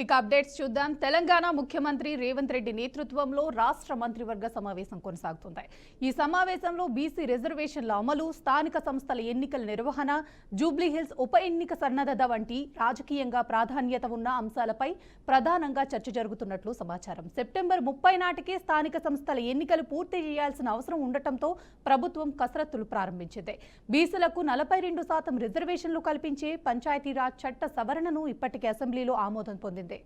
ఇక అప్డేట్స్ చూద్దాం. తెలంగాణ ముఖ్యమంత్రి రేవంత్ రెడ్డి నేతృత్వంలో రాష్ట్ర మంత్రివర్గ సమావేశం కొనసాగుతుంది. ఈ సమావేశంలో బీసీ రిజర్వేషన్ల అమలు, స్థానిక సంస్థల ఎన్నికల నిర్వహణ, జూబ్లీహిల్స్ ఉప ఎన్నిక సన్నద్ధత వంటి రాజకీయంగా ప్రాధాన్యత ఉన్న అంశాలపై ప్రధానంగా చర్చ జరుగుతున్నట్లు సమాచారం. సెప్టెంబర్ 30 నాటికే స్థానిక సంస్థల ఎన్నికలు పూర్తి చేయాల్సిన అవసరం ఉండటంతో ప్రభుత్వం కసరత్తులు ప్రారంభించింది. బీసీలకు 42% రిజర్వేషన్లు కల్పించే పంచాయతీరాజ్ చట్ట సవరణను ఇప్పటికే అసెంబ్లీలో ఆమోదం పొందింది.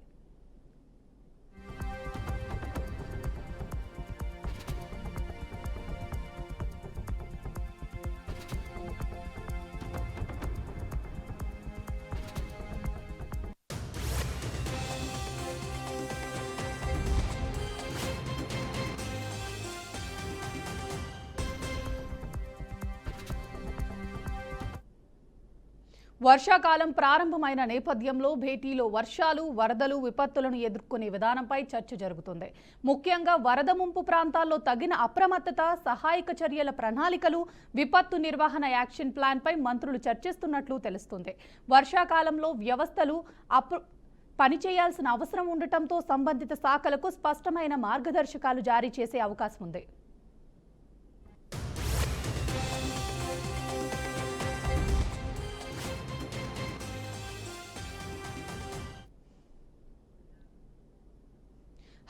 వర్షాకాలం ప్రారంభమైన నేపథ్యంలో భేటీలో వర్షాలు, వరదలు, విపత్తులను ఎదుర్కొనే విధానంపై చర్చ జరుగుతుంది. ముఖ్యంగా వరద ముంపు ప్రాంతాల్లో తగిన అప్రమత్తత, సహాయక చర్యల ప్రణాళికలు, విపత్తు నిర్వహణ యాక్షన్ ప్లాన్పై మంత్రులు చర్చిస్తున్నట్లు తెలుస్తుంది. వర్షాకాలంలో వ్యవస్థలు పనిచేయాల్సిన అవసరం ఉండటంతో సంబంధిత శాఖలకు స్పష్టమైన మార్గదర్శకాలు జారీ చేసే అవకాశం ఉంది.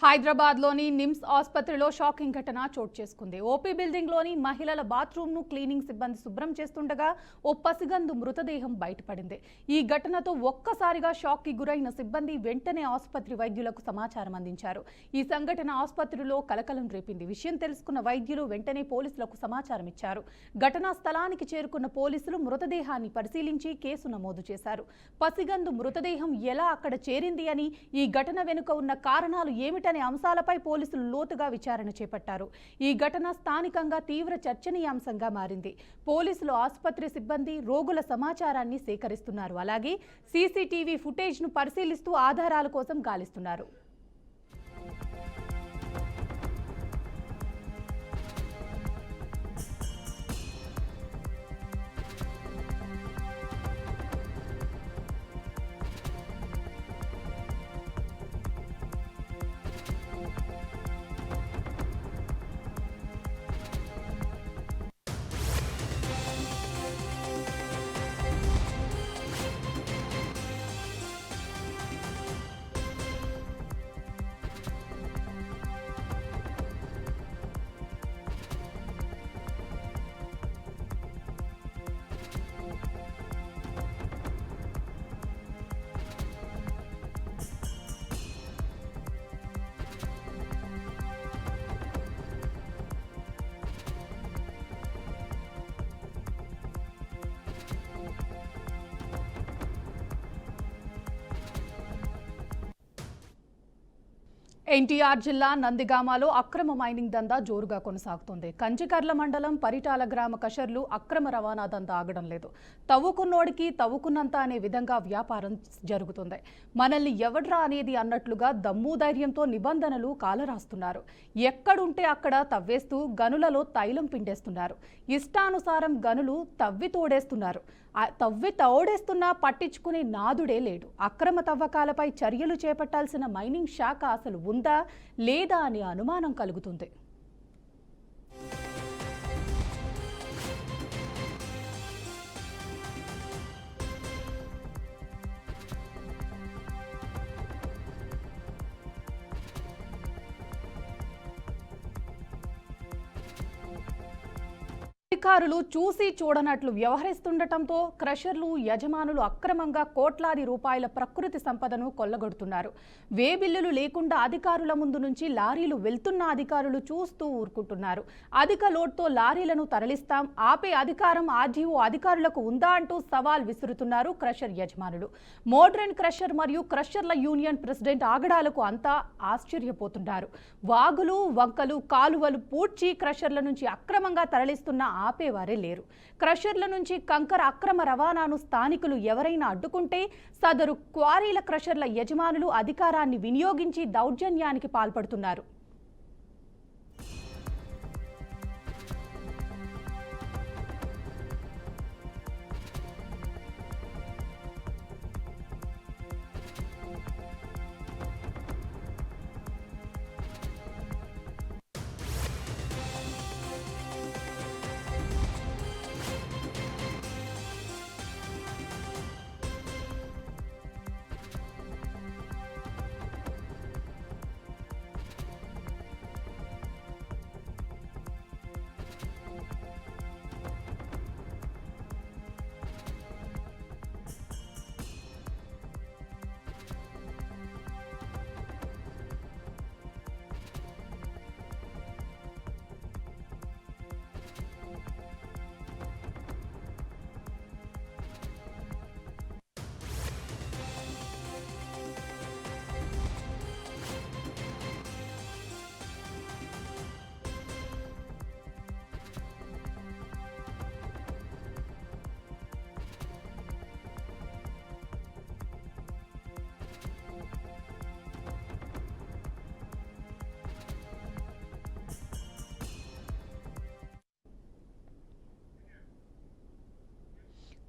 హైదరాబాద్లోని నిమ్స్ ఆసుపత్రిలో షాకింగ్ ఘటన చోటు చేసుకుంది. ఓపీ బిల్డింగ్లోని మహిళల బాత్రూమ్ను క్లీనింగ్ సిబ్బంది శుభ్రం చేస్తుండగా ఓ పసిగందు మృతదేహం బయటపడింది. ఈ ఘటనతో ఒక్కసారిగా షాక్కి గురైన సిబ్బంది వెంటనే ఆసుపత్రి వైద్యులకు సమాచారం అందించారు. ఈ సంఘటన ఆసుపత్రిలో కలకలం రేపింది. విషయం తెలుసుకున్న వైద్యులు వెంటనే పోలీసులకు సమాచారం ఇచ్చారు. ఘటనా స్థలానికి చేరుకున్న పోలీసులు మృతదేహాన్ని పరిశీలించి కేసు నమోదు చేశారు. పసిగందు మృతదేహం ఎలా అక్కడ చేరింది అని, ఈ ఘటన వెనుక ఉన్న కారణాలు ఏమిటి అనే అంశాలపై పోలీసులు లోతుగా విచారణ చేపట్టారు. ఈ ఘటన స్థానికంగా తీవ్ర చర్చనీయాంశంగా మారింది. పోలీసులు ఆసుపత్రి సిబ్బంది రోగుల సమాచారాన్ని సేకరిస్తున్నారు. అలాగే సీసీటీవీ ఫుటేజ్ను పరిశీలిస్తూ ఆధారాల కోసం గాలిస్తున్నారు. ఎన్టీఆర్ జిల్లా నందిగామలో అక్రమ మైనింగ్ దందా జోరుగా కొనసాగుతోంది. కంచికర్ల మండలం పరిటాల గ్రామ కషర్లు అక్రమ రవాణా దందా ఆగడం లేదు. తవ్వుకున్నోడికి తవ్వుకున్నంత అనే విధంగా వ్యాపారం జరుగుతుంది. మనల్ని ఎవడ్రా అనేది అన్నట్లుగా దమ్ము ధైర్యంతో నిబంధనలు కాలరాస్తున్నారు. ఎక్కడుంటే అక్కడ తవ్వేస్తూ గనులలో తైలం పిండేస్తున్నారు. ఇష్టానుసారం గనులు తవ్వి తోడేస్తున్నారు. తవ్వి తోడేస్తున్నా పట్టించుకునే నాదుడే లేడు. అక్రమ తవ్వకాలపై చర్యలు చేపట్టాల్సిన మైనింగ్ శాఖ అసలు ఉందా లేదా అనే అనుమానం కలుగుతుంది. అధికారులు చూసి చూడనట్లు వ్యవహరిస్తుండటంతో క్రషర్లు యజమానులు అక్రమంగా కోట్లాది రూపాయల ప్రకృతి సంపదను కొల్లగొడుతున్నారు. వేబిల్లులు లేకుండా అధికారుల ముందు నుంచి లారీలు వెళ్తున్న అధికారులు చూస్తూ ఊరుకుంటున్నారు. అధిక లోడ్తో లారీలను తరలిస్తాం, ఆపే అధికారం ఆర్డీఓ అధికారులకు ఉందా అంటూ సవాల్ విసురుతున్నారు క్రషర్ యజమానులు. మోడ్రన్ క్రషర్ మరియు క్రషర్ల యూనియన్ ప్రెసిడెంట్ ఆగడాలకు అంతా ఆశ్చర్యపోతున్నారు. వాగులు, వంకలు, కాలువలు పూడ్చి క్రషర్ల నుంచి అక్రమంగా తరలిస్తున్న ఆపేవారే లేరు. క్రషర్ల నుంచి కంకర అక్రమ రవాణాను స్థానికులు ఎవరైనా అడ్డుకుంటే సదరు క్వారీల క్రషర్ల యజమానులు అధికారాన్ని వినియోగించి దౌర్జన్యానికి పాల్పడుతున్నారు.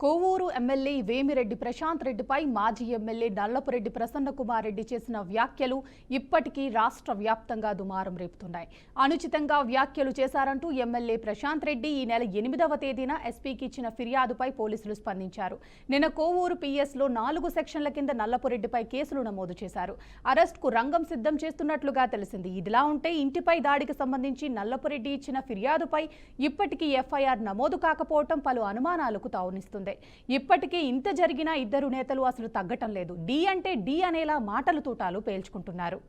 కోవూరు ఎమ్మెల్యే వేమిరెడ్డి ప్రశాంత్ రెడ్డిపై మాజీ ఎమ్మెల్యే నల్లపురెడ్డి ప్రసన్నకుమార్ రెడ్డి చేసిన వ్యాఖ్యలు ఇప్పటికీ రాష్ట్ర వ్యాప్తంగా దుమారం రేపుతున్నాయి. అనుచితంగా వ్యాఖ్యలు చేశారంటూ ఎమ్మెల్యే ప్రశాంత్ రెడ్డి ఈ నెల 8వ తేదీన ఎస్పీకి ఇచ్చిన ఫిర్యాదుపై పోలీసులు స్పందించారు. నిన్న కోవూరు పిఎస్లో 4 సెక్షన్ల కింద నల్లపురెడ్డిపై కేసులు నమోదు చేశారు. అరెస్ట్కు రంగం సిద్ధం చేస్తున్నట్లుగా తెలిసింది. ఇదిలా ఉంటే ఇంటిపై దాడికి సంబంధించి నల్లపురెడ్డి ఇచ్చిన ఫిర్యాదుపై ఇప్పటికీ ఎఫ్ఐఆర్ నమోదు కాకపోవడం పలు అనుమానాలకు తావునిస్తుంది. ఇప్పటికే ఇంత జరిగినా ఇద్దరు నేతలు అసలు తగ్గటం లేదు. డి అంటే డి అనేలా మాటలు తూటాలు పేల్చుకుంటున్నారు.